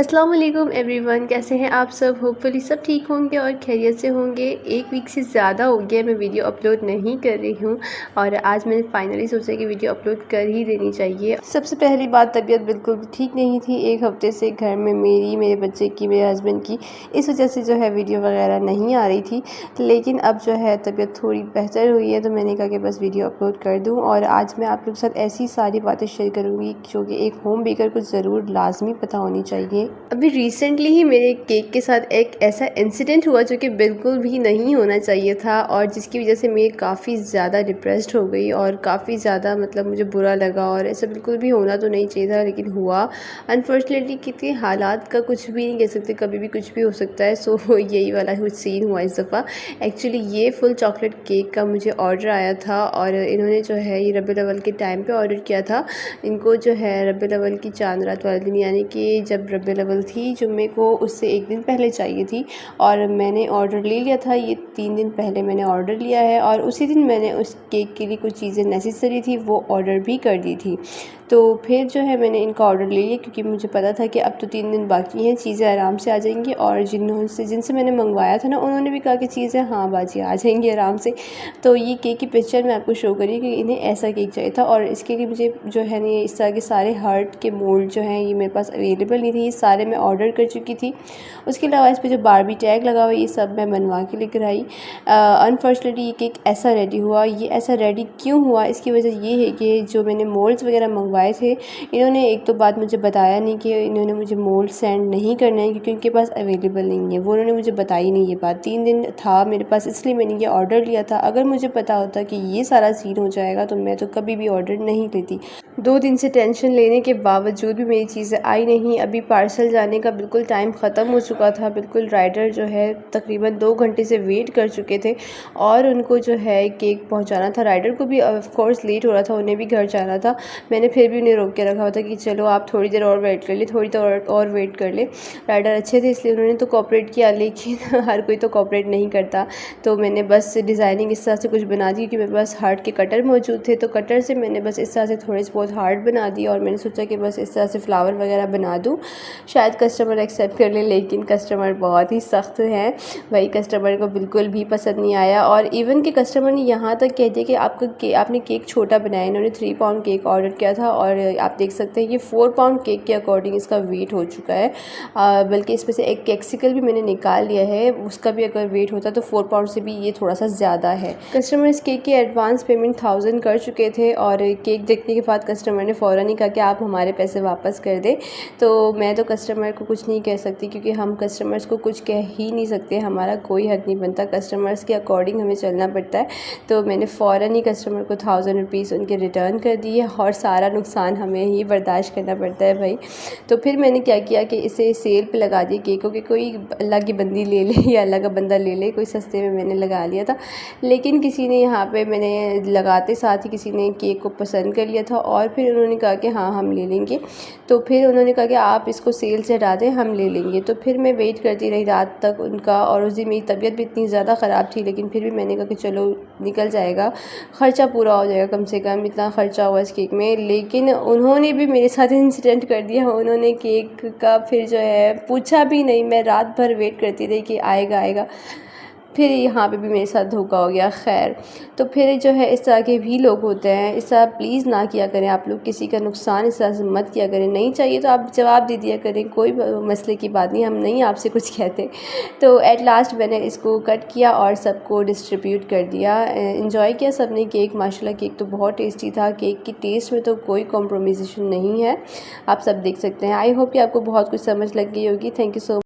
अस्सलाम वालेकुम एवरीवन, कैसे हैं आप सब। होपफुली सब ठीक होंगे और खैरियत से होंगे। एक वीक से ज़्यादा हो गया मैं वीडियो अपलोड नहीं कर रही हूँ और आज मैंने फाइनली सोचा कि वीडियो अपलोड कर ही देनी चाहिए। सबसे पहली बात, तबीयत बिल्कुल भी ठीक नहीं थी। एक हफ़्ते से घर में मेरे बच्चे की, मेरे हस्बैंड की, इस वजह से जो है वीडियो वगैरह नहीं आ रही थी। लेकिन अब जो है तबीयत थोड़ी बेहतर हुई है तो मैंने कहा कि बस वीडियो अपलोड कर दूँ। और आज मैं आप लोग के साथ ऐसी सारी बातें शेयर करूँगी जो कि एक होम बेकर को ज़रूर लाजमी पता होनी चाहिए। अभी रिसेंटली ही मेरे केक के साथ एक ऐसा इंसिडेंट हुआ जो कि बिल्कुल भी नहीं होना चाहिए था और जिसकी वजह से मैं काफ़ी ज़्यादा डिप्रेस्ड हो गई और काफ़ी ज़्यादा मुझे बुरा लगा। और ऐसा बिल्कुल भी होना तो नहीं चाहिए था लेकिन हुआ अनफॉर्चुनेटली। कितने हालात का कुछ भी नहीं कह सकते, कभी भी कुछ भी हो सकता है। सो यही वाला कुछ सीन हुआ इस दफ़ा। एक्चुअली ये फुल चॉकलेट केक का मुझे ऑर्डर आया था और इन्होंने जो है ये रबीउल अव्वल के टाइम पे ऑर्डर किया था। इनको जो है रबीउल अव्वल की चांद रात वाले दिन, यानी कि जब रबीउल अव्वल थी जुम्मे को, उससे एक दिन पहले चाहिए थी और मैंने ऑर्डर ले लिया था। ये 3 दिन पहले मैंने ऑर्डर लिया है और उसी दिन मैंने उस केक के लिए कुछ चीज़ें नेसेसरी थी वो ऑर्डर भी कर दी थी। तो फिर जो है मैंने इनका ऑर्डर ले लिया क्योंकि मुझे पता था कि अब तो 3 दिन बाकी हैं, चीज़ें आराम से आ जाएंगी। और जिनसे मैंने मंगवाया था ना, उन्होंने भी कहा कि चीज़ें हाँ बाजी आ जाएंगी आराम से। तो ये केक की पिक्चर मैं आपको शो करी कि इन्हें ऐसा केक चाहिए था और इसके लिए मुझे जो है ना इस तरह के सारे हार्ट के मोल्ड जो हैं ये मेरे पास अवेलेबल नहीं थे। ये सारे मैं ऑर्डर कर चुकी थी। उसके अलावा इस पर जो बारबी टैग लगा हुआ ये सब मैं बनवा के लेकर आई। अनफॉर्चुनेटली ये केक ऐसा रेडी हुआ। ये ऐसा रेडी क्यों हुआ, इसकी वजह ये है कि जो मैंने मोल्ड्स वगैरह मंगवाए थे, इन्होंने एक तो बात मुझे बताया नहीं कि इन्होंने मुझे मोल्ड सेंड नहीं करना है क्योंकि उनके पास अवेलेबल नहीं है। वो उन्होंने मुझे बताई नहीं ये बात। 3 दिन था मेरे पास, इसलिए मैंने ये ऑर्डर लिया था। अगर मुझे पता होता कि ये सारा सीन हो जाएगा तो मैं तो कभी भी ऑर्डर नहीं लेती। 2 दिन से टेंशन लेने के बावजूद भी मेरी चीज़ें आई नहीं। अभी पार्सल जाने का बिल्कुल टाइम ख़त्म हो चुका था। बिल्कुल राइडर जो है तकरीबन 2 घंटे से वेट कर चुके थे और उनको जो है केक पहुंचाना था। राइडर को भी ऑफ कोर्स लेट हो रहा था, उन्हें भी घर जाना था। मैंने फिर भी उन्हें रोक के रखा हुआ था कि चलो आप थोड़ी देर और वेट कर ले, थोड़ी देर और वेट कर ले। राइडर अच्छे थे इसलिए उन्होंने तो कोऑपरेट किया, लेकिन हर कोई तो कोऑपरेट नहीं करता। तो मैंने बस डिज़ाइनिंग इस तरह से कुछ बना दी कि मेरे पास हार्ट के कटर मौजूद थे, तो कटर से मैंने बस इस तरह से थोड़े से बहुत हार्ट बना दिया और मैंने सोचा कि बस इस तरह से फ्लावर वगैरह बना दूँ, शायद कस्टमर एक्सेप्ट कर ले। लेकिन कस्टमर बहुत ही सख्त हैं भाई, कस्टमर को बिल्कुल भी पसंद नहीं आया। और इवन कि कस्टमर ने यहाँ तक कह दिया कि आपने केक छोटा बनाया। इन्होंने 3 पाउंड केक ऑर्डर किया था और आप देख सकते हैं कि 4 पाउंड केक के अकॉर्डिंग इसका वेट हो चुका है। बल्कि इसमें से एक केक्सिकल भी मैंने निकाल लिया है, उसका भी अगर वेट होता तो 4 पाउंड से भी ये थोड़ा सा ज़्यादा है। कस्टमर इस केक की एडवांस पेमेंट 1000 कर चुके थे और केक देखने के बाद कस्टमर ने फ़ौरन ही कहा कि आप हमारे पैसे वापस कर दें। तो मैं तो कस्टमर को कुछ नहीं कह सकती क्योंकि हम कस्टमर्स को कुछ कह ही नहीं सकते, हमारा कोई हक नहीं बनता। कस्टमर्स के अकॉर्डिंग हमें चलना पड़ता है। तो मैंने फ़ौरन ही कस्टमर को 1000 रुपीज़ उनके रिटर्न कर दिए और सारा नुकसान हमें ही बर्दाश्त करना पड़ता है भाई। तो फिर मैंने क्या किया कि इसे सेल पे लगा दिया केक को कि कोई अल्लाह की बंदी ले ले या अल्लाह का बंदा ले ले, कोई सस्ते में मैंने लगा लिया था। लेकिन किसी ने यहाँ पे मैंने लगाते साथ ही किसी ने केक को पसंद कर लिया था और फिर उन्होंने कहा कि हाँ हम ले लेंगे। तो फिर उन्होंने कहा कि आप इसको सेल से हटा दें, हम ले लेंगे। तो फिर मैं वेट करती रही रात तक उनका और उस दिन मेरी तबीयत भी इतनी ज़्यादा ख़राब थी, लेकिन फिर भी मैंने कहा कि चलो निकल जाएगा, ख़र्चा पूरा हो जाएगा, कम से कम इतना ख़र्चा हुआ इस केक में। लेकिन उन्होंने भी मेरे साथ इंसिडेंट कर दिया। उन्होंने केक का फिर जो है पूछा भी नहीं, मैं रात भर वेट करती रही कि आएगा आएगा, फिर यहाँ पे भी मेरे साथ धोखा हो गया। खैर, तो फिर जो है इस तरह के भी लोग होते हैं। इस तरह प्लीज़ ना किया करें आप लोग, किसी का नुकसान इस तरह से मत किया करें। नहीं चाहिए तो आप जवाब दे दिया करें, कोई मसले की बात नहीं, हम नहीं आपसे कुछ कहते। तो एट लास्ट मैंने इसको कट किया और सबको डिस्ट्रीब्यूट कर दिया। इन्जॉय किया सब ने केक। माशाल्लाह केक तो बहुत टेस्टी था, केक की टेस्ट में तो कोई कॉम्प्रोमाइज़ेशन नहीं है, आप सब देख सकते हैं। आई होप कि आपको बहुत कुछ समझ लग गई होगी। Thank you so